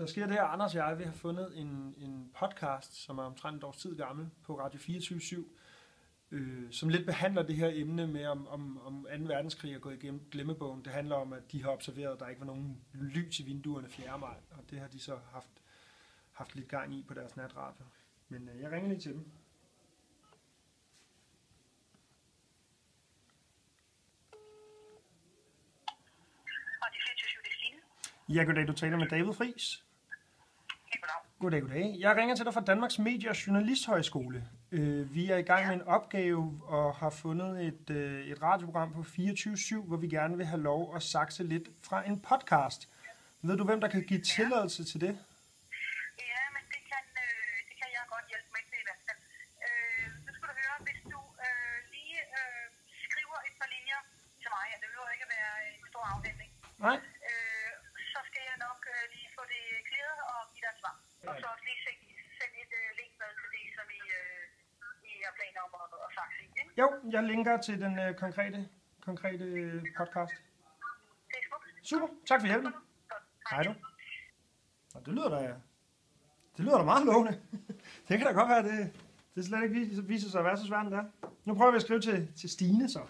Der sker det her, Anders og jeg, vi har fundet en podcast, som er omtrent et års tid gammel, på Radio 24/7, som lidt behandler det her emne med, om 2. verdenskrig er gået igennem glemmebogen. Det handler om, at de har observeret, at der ikke var nogen lys i vinduerne 4. maj, og det har de så haft lidt gang i på deres natradio. Men jeg ringer lige til dem. Ja, goddag, du taler med David Friis. Goddag. Jeg ringer til dig fra Danmarks Medie- og Journalisthøjskole. Vi er i gang med en opgave og har fundet et radioprogram på 24/7, hvor vi gerne vil have lov at sakse lidt fra en podcast. Ved du, hvem der kan give tilladelse til det? Ja, men det kan jeg godt hjælpe med til i hvert fald. Nu skal du høre, hvis du lige skriver et par linjer til mig, det vil jo ikke være en stor afhandling. Nej. Så skal jeg nok lige få det klaret og give dig et svar. Og så også lige sende et link med til det, som I har planer om at sakse i. Ikke? Jo, jeg linker til den konkrete podcast. Det er smukt. Super, tak for hjælpen. Hej du. Nå, det lyder da meget lovende. Det kan da godt være, det slet ikke viser sig at være så svært, det er. Nu prøver vi at skrive til Stine så.